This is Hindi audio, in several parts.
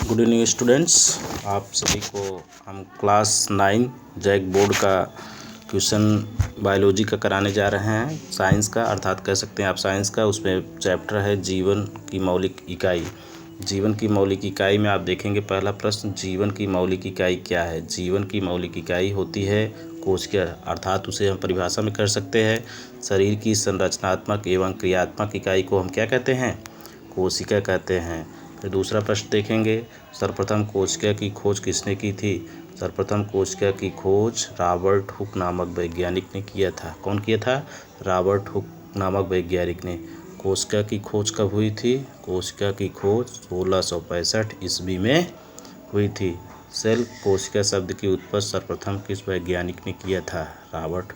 Good evening students. आप सभी को हम क्लास 9 जैक बोर्ड का क्वेश्चन बायोलॉजी का कराने जा रहे हैं। साइंस का अर्थात कह सकते हैं आप साइंस का। उसमें चैप्टर है जीवन की मौलिक इकाई। जीवन की मौलिक इकाई में आप देखेंगे पहला प्रश्न, जीवन की मौलिक इकाई क्या है। जीवन की मौलिक इकाई होती है कोशिका, अर्थात उसे हम परिभाषा में कर सकते हैं शरीर की संरचनात्मक एवं क्रियात्मक इकाई को हम क्या कहते हैं, कोशिका कहते हैं। फिर दूसरा प्रश्न देखेंगे, सर्वप्रथम कोशिका की खोज किसने की थी। सर्वप्रथम कोशिका की खोज रॉबर्ट हुक नामक वैज्ञानिक ने किया था। कौन किया था? रॉबर्ट हुक नामक वैज्ञानिक ने। कोशिका की खोज कब हुई थी? कोशिका की खोज 1665 ईस्वी में हुई थी। सेल कोशिका शब्द की उत्पत्ति सर्वप्रथम किस वैज्ञानिक ने किया था? रॉबर्ट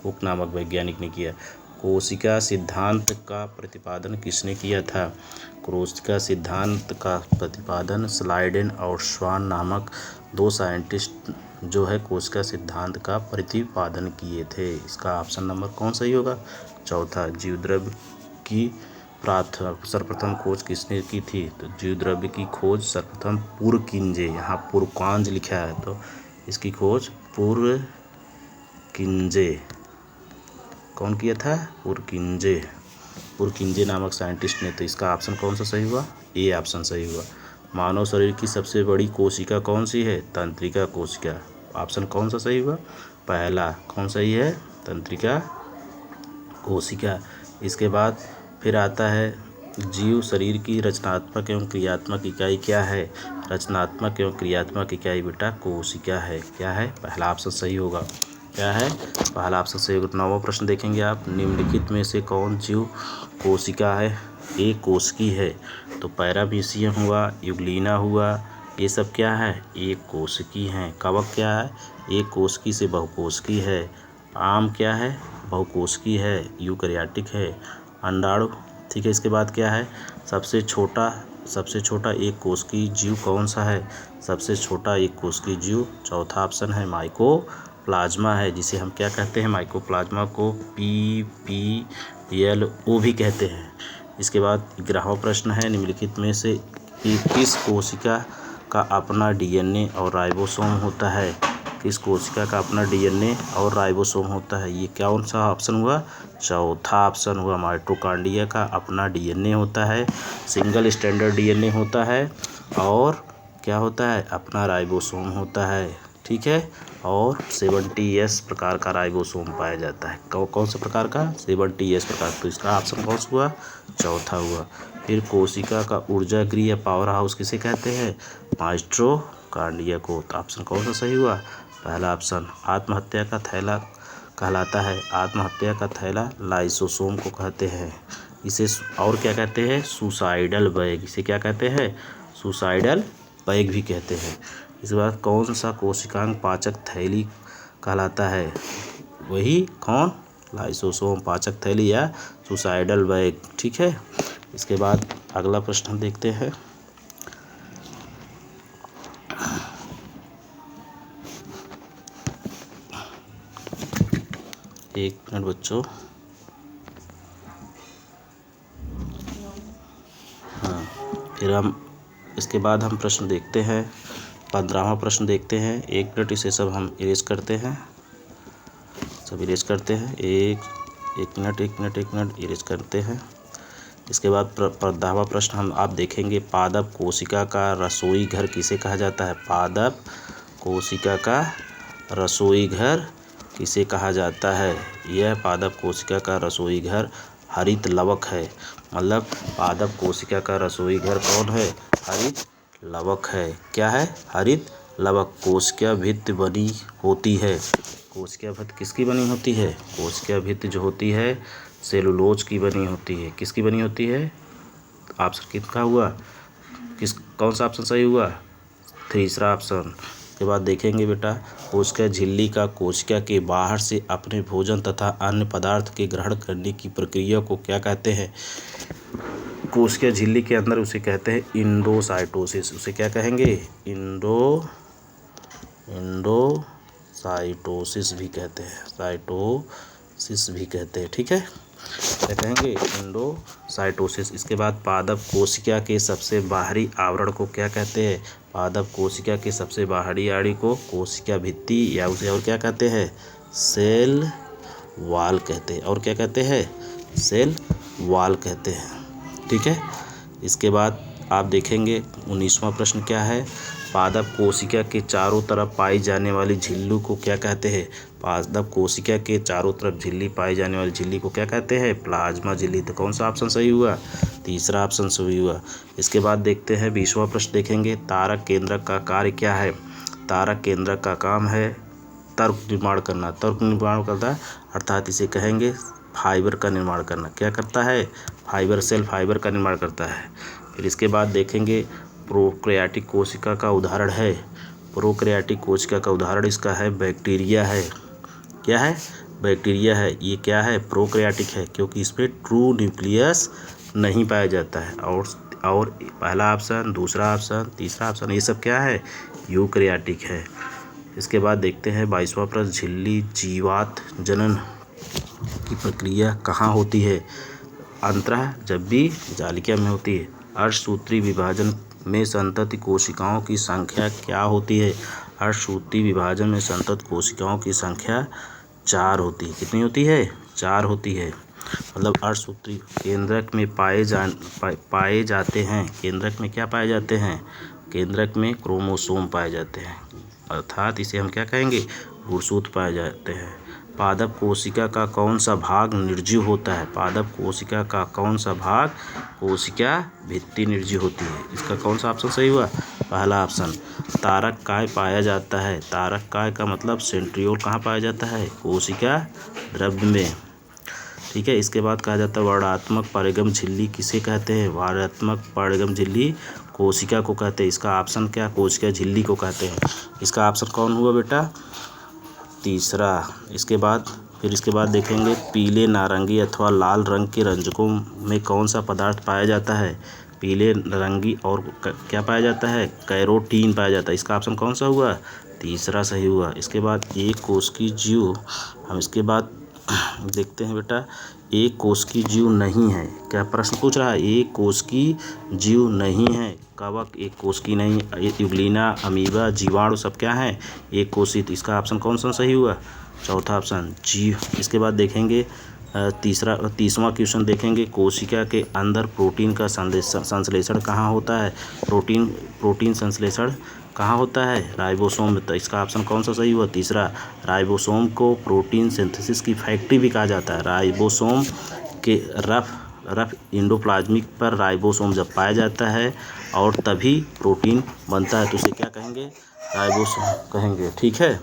हुक नामक वैज्ञानिक ने किया। कोशिका सिद्धांत का प्रतिपादन किसने किया था? कोशिका सिद्धांत का प्रतिपादन स्लाइडेन और स्वान नामक दो साइंटिस्ट जो है कोशिका सिद्धांत का प्रतिपादन किए थे। इसका ऑप्शन नंबर कौन सही होगा? चौथा। जीवद्रव्य की सर्वप्रथम खोज किसने की थी? तो जीवद्रव्य की खोज सर्वप्रथम पुरकिंजे, यहाँ पुरकांज लिखा है तो इसकी खोज पुरकिंजे कौन किया था? पुरकिंजे नामक साइंटिस्ट ने। तो इसका ऑप्शन कौन सा सही हुआ? ए ऑप्शन सही हुआ। मानव शरीर की सबसे बड़ी कोशिका कौन सी है? तंत्रिका कोशिका। ऑप्शन कौन सा सही हुआ? पहला। कौन सही है? तंत्रिका कोशिका। इसके बाद फिर आता है जीव शरीर की रचनात्मक एवं क्रियात्मक इकाई क्या है? रचनात्मक एवं क्रियात्मक इकाई बेटा कोशिका है। क्या है? पहला ऑप्शन सही होगा। क्या है? पहला ऑप्शन सही होगा। 9वां प्रश्न देखेंगे आप, निम्नलिखित में से कौन जीव कोशिका है? ए कोशिकी है। तो पैरामीशियम हुआ, यूग्लिना हुआ, ये सब क्या है? एक कोशिकी हैं। कवक क्या है? एक कोशिकी से बहुकोशिकी है। आम क्या है? बहुकोशिकी है, यूकैरियोटिक है। अंडाणु, ठीक है। इसके बाद क्या है? सबसे छोटा एक कोशिकीय जीव कौन सा है? सबसे छोटा एक कोशिकीय जीव चौथा ऑप्शन है माइकोप्लाज्मा है, जिसे हम क्या कहते हैं? माइकोप्लाज्मा को PPLO भी कहते हैं। इसके बाद 11वां प्रश्न है, निम्नलिखित में से किस कोशिका का अपना DNA और राइबोसोम होता है? किस कोशिका का अपना DNA और राइबोसोम होता है? ये कौन सा ऑप्शन हुआ? चौथा ऑप्शन हुआ। माइटोकॉन्ड्रिया का अपना DNA होता है, सिंगल स्टैंडर्ड DNA होता है, और क्या होता है? अपना राइबोसोम होता है, ठीक है। और 70S प्रकार का राइबोसोम पाया जाता है। कौन सा प्रकार का? 70S प्रकार। तो इसका ऑप्शन कौन सा हुआ? चौथा हुआ। फिर कोशिका का ऊर्जा गृह या पावर हाउस किसे कहते हैं? माइटोकॉन्ड्रिया को। तो ऑप्शन कौन सा सही हुआ? पहला ऑप्शन। आत्महत्या का थैला कहलाता है, आत्महत्या का थैला लाइसोसोम को कहते हैं। इसे और क्या कहते हैं? Suicidal bag. इसे क्या कहते हैं? सुसाइडल बैग भी कहते हैं। इसके बाद कौन सा कोशिकांग पाचक थैली कहलाता है? वही कौन? लाइसोसोम पाचक थैली या सुसाइडल बैग, ठीक है। इसके बाद अगला प्रश्न हम देखते हैं। एक मिनट बच्चों। हाँ, फिर हम इसके बाद हम प्रश्न देखते हैं। 15वां प्रश्न देखते हैं। एक मिनट, इसे सब हम इरेज करते हैं, सब इरेज करते हैं। एक मिनट इरेज करते हैं। इसके बाद 15वां प्रश्न हम आप देखेंगे, पादप कोशिका का रसोई घर किसे कहा जाता है? पादप कोशिका का रसोई घर किसे कहा जाता है? यह पादप कोशिका का रसोई घर हरित लवक है। मतलब पादप कोशिका का रसोई घर कौन है? हरित लवक है। क्या है? हरित लवक। कोशिका भित्ति बनी होती है। कोशिका भित्ति किसकी बनी होती है? कोशिका भित्ति जो होती है सेलुलोज की बनी होती है। किसकी बनी होती है? ऑप्शन किसका हुआ? कौन सा ऑप्शन सही हुआ? तीसरा ऑप्शन। के बाद देखेंगे बेटा, कोशिका झिल्ली का कोशिका के बाहर से अपने भोजन तथा अन्य पदार्थ के ग्रहण करने की प्रक्रिया को क्या कहते हैं? कोशिका झिल्ली के अंदर उसे कहते हैं इंडोसाइटोसिस। उसे क्या कहेंगे? इंडोसाइटोसिस भी कहते हैं, साइटोसिस भी कहते हैं, ठीक है। क्या कहेंगे, एंडोसाइटोसिस। इसके बाद पादप कोशिका के सबसे बाहरी आवरण को क्या कहते हैं, पादप कोशिका के सबसे बाहरी आवरण को कोशिका भित्ति या उसे और क्या कहते हैं, सेल वॉल कहते हैं। और क्या कहते हैं, सेल वॉल कहते हैं। ठीक है। इसके बाद आप देखेंगे 19वां प्रश्न क्या है, पादप कोशिका के चारों तरफ पाई जाने वाली झिल्ली को क्या कहते हैं, पादप कोशिका के चारों तरफ झिल्ली पाई जाने वाली झिल्ली को क्या कहते हैं, प्लाज्मा झिल्ली। तो कौन सा ऑप्शन सही हुआ, तीसरा ऑप्शन सही हुआ। इसके बाद देखते हैं 20वां प्रश्न देखेंगे, तारक केंद्रक का कार्य क्या है, तारक केंद्रक का काम है तर्क निर्माण करना, तर्क निर्माण करता है अर्थात इसे कहेंगे फाइबर का निर्माण करना। क्या करता है, फाइबर, सेल फाइबर का निर्माण करता है। फिर इसके बाद देखेंगे प्रोकैरियोटिक कोशिका का उदाहरण है, प्रोकैरियोटिक कोशिका का उदाहरण इसका है बैक्टीरिया है। क्या है, बैक्टीरिया है। ये क्या है, प्रोकैरियोटिक है क्योंकि इसमें ट्रू न्यूक्लियस नहीं पाया जाता है। और पहला ऑप्शन, दूसरा ऑप्शन, तीसरा ऑप्शन ये सब क्या है, यूकैरियोटिक है। इसके बाद देखते हैं 22वां प्रश्न, झिल्ली जीवात जनन की प्रक्रिया कहाँ होती है, अंततः जब भी जालिका में होती है। अर्धसूत्री विभाजन में संतति कोशिकाओं की संख्या क्या होती है, अर्धसूत्री विभाजन में संतति कोशिकाओं की संख्या 4 होती है। कितनी होती है, 4 होती है। मतलब अर्धसूत्री केंद्रक में पाए जाते हैं, केंद्रक में क्या पाए जाते हैं, केंद्रक में क्रोमोसोम पाए जाते हैं अर्थात इसे हम क्या कहेंगे, गुणसूत्र पाए जाते हैं। पादप कोशिका का कौन सा भाग निर्जीव होता है, पादप कोशिका का कौन सा भाग, कोशिका भित्ति निर्जीव होती है। इसका कौन सा ऑप्शन सही हुआ, पहला ऑप्शन। तारक काय पाया जाता है, तारक काय का मतलब सेंट्रियोल कहाँ पाया जाता है, कोशिका द्रव्य में। ठीक है। इसके बाद कहा जाता है वर्णात्मक पारगम झिल्ली किसे कहते हैं, वर्णात्मक पारगम झिल्ली कोशिका को कहते हैं। इसका ऑप्शन क्या, कोशिका झिल्ली को कहते हैं। इसका ऑप्शन कौन हुआ बेटा, तीसरा। इसके बाद देखेंगे पीले, नारंगी अथवा लाल रंग के रंजकों में कौन सा पदार्थ पाया जाता है, पीले, नारंगी और क्या पाया जाता है, कैरोटीन पाया जाता है। इसका ऑप्शन कौन सा हुआ, तीसरा सही हुआ। इसके बाद एक कोश की जीव, हम इसके बाद देखते हैं बेटा, एक कोश की जीव नहीं है। क्या प्रश्न पूछ रहा है, एक कोश की जीव नहीं है, कवक एक कोश की नहीं, यूग्लिना, अमीबा, जीवाणु सब क्या है, एक कोशित। इसका ऑप्शन कौन सा सही हुआ, चौथा ऑप्शन, जीव। इसके बाद देखेंगे 30वां क्वेश्चन देखेंगे, कोशिका के अंदर प्रोटीन का संश्लेषण कहाँ होता है, प्रोटीन संश्लेषण कहाँ होता है, राइबोसोम में। तो इसका ऑप्शन कौन सा सही हुआ, तीसरा। राइबोसोम को प्रोटीन सिंथेसिस की फैक्ट्री भी कहा जाता है। राइबोसोम के रफ एंडोप्लाज्मिक पर राइबोसोम जब पाया जाता है और तभी प्रोटीन बनता है तो उसे क्या कहेंगे, राइबोसोम कहेंगे। ठीक है।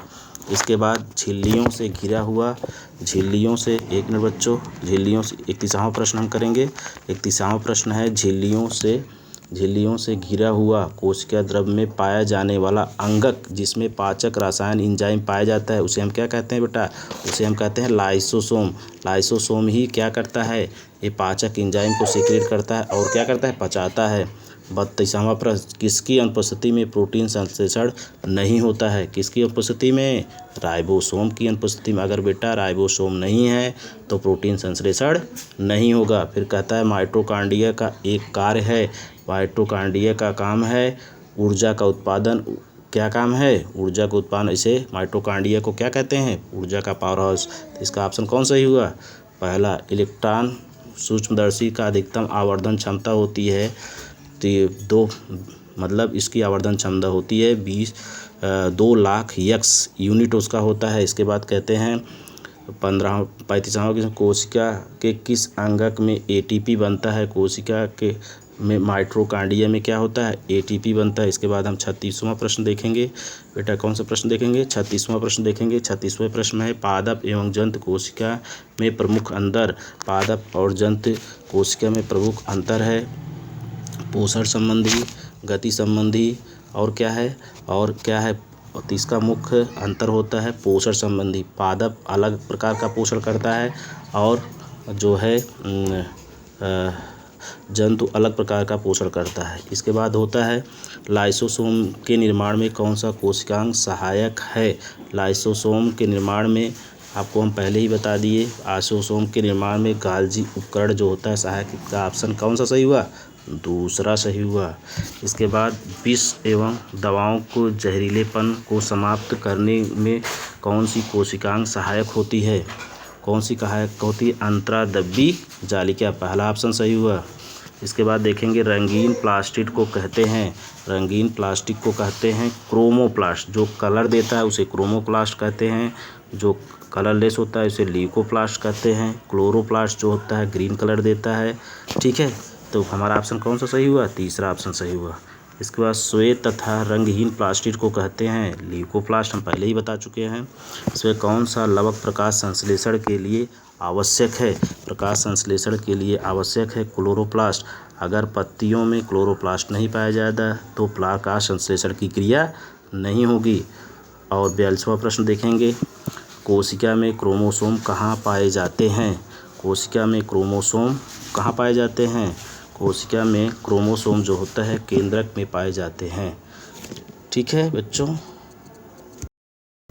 इसके बाद झिल्लियों से घिरा हुआ, झिल्लियों से, एक मिनट बच्चों, झिल्लियों से 31वां प्रश्न हम करेंगे। 31वां प्रश्न है, झिल्लियों से घिरा हुआ कोशिका द्रव्य में पाया जाने वाला अंगक जिसमें पाचक रसायन एंजाइम पाया जाता है उसे हम क्या कहते हैं बेटा, उसे हम कहते हैं लाइसोसोम। लाइसोसोम ही क्या करता है, ये पाचक एंजाइम को सीक्रेट करता है और क्या करता है, पचाता है। 32वां प्रश्न, किसकी अनुपस्थिति में प्रोटीन संश्लेषण नहीं होता है, किसकी अनुपस्थिति में, राइबोसोम की अनुपस्थिति में। अगर बेटा राइबोसोम नहीं है तो प्रोटीन संश्लेषण नहीं होगा। फिर कहता है माइटोकॉन्ड्रिया का एक कार्य है, माइटोकॉन्ड्रिया का काम है ऊर्जा का उत्पादन। क्या काम है, ऊर्जा का उत्पादन। इसे माइटोकॉन्ड्रिया को क्या कहते हैं, ऊर्जा का पावर हाउस। तो इसका ऑप्शन कौन सही हुआ, पहला। इलेक्ट्रॉन सूक्ष्मदर्शी का अधिकतम आवर्धन क्षमता होती है, तो ये 2 मतलब इसकी आवर्धन क्षमता होती है 2 लाख यक्स यूनिट उसका होता है। इसके बाद कहते हैं 35वां की, कोशिका के किस अंगक में एटीपी बनता है, कोशिका के में माइटोकॉन्ड्रिया में क्या होता है, एटीपी बनता है। इसके बाद हम 36वां प्रश्न देखेंगे। बेटा कौन सा प्रश्न देखेंगे, 36वां प्रश्न देखेंगे। 36वें प्रश्न है, पादप एवं जंतु कोशिका में प्रमुख अंतर। पादप और जंतु कोशिका में प्रमुख अंतर है पोषण संबंधी, गति संबंधी और क्या है, और इसका मुख्य अंतर होता है पोषण संबंधी। पादप अलग प्रकार का पोषण करता है और जो है जंतु अलग प्रकार का पोषण करता है। इसके बाद होता है लाइसोसोम के निर्माण में कौन सा कोशिकांग सहायक है, लाइसोसोम के निर्माण में आपको हम पहले ही बता दिए। आइसोसोम के निर्माण में गाल्जी उपकरण जो होता है सहायक का ऑप्शन कौन सा सही हुआ? दूसरा सही हुआ। इसके बाद विष एवं दवाओं को जहरीलेपन को समाप्त करने में कौन सी कोशिकांग सहायक होती है? कौन सी सहायक होती है? अंतरादब्बी जालिका, पहला ऑप्शन सही हुआ। इसके बाद देखेंगे रंगीन प्लास्टिक को कहते हैं, रंगीन प्लास्टिक को कहते हैं क्रोमोप्लास्ट। जो कलर देता है उसे क्रोमोप्लास्ट कहते हैं, जो कलरलेस होता है उसे ल्यूकोप्लास्ट कहते हैं। क्लोरोप्लास्ट जो होता है ग्रीन कलर देता है। ठीक है, तो हमारा ऑप्शन कौन सा सही हुआ? तीसरा ऑप्शन सही हुआ। इसके बाद श्वेत तथा रंगहीन प्लास्टिक को कहते हैं ल्यूकोप्लास्ट, हम पहले ही बता चुके हैं। इसमें कौन सा लवक प्रकाश संश्लेषण के लिए आवश्यक है? प्रकाश संश्लेषण के लिए आवश्यक है क्लोरोप्लास्ट। अगर पत्तियों में क्लोरोप्लास्ट नहीं पाया जाता तो प्रकाश संश्लेषण की क्रिया नहीं होगी। और 42वां प्रश्न देखेंगे, कोशिका में क्रोमोसोम कहाँ पाए जाते हैं? कोशिका में क्रोमोसोम कहाँ पाए जाते हैं? कोशिका में क्रोमोसोम जो होता है केंद्रक में पाए जाते हैं। ठीक है बच्चों।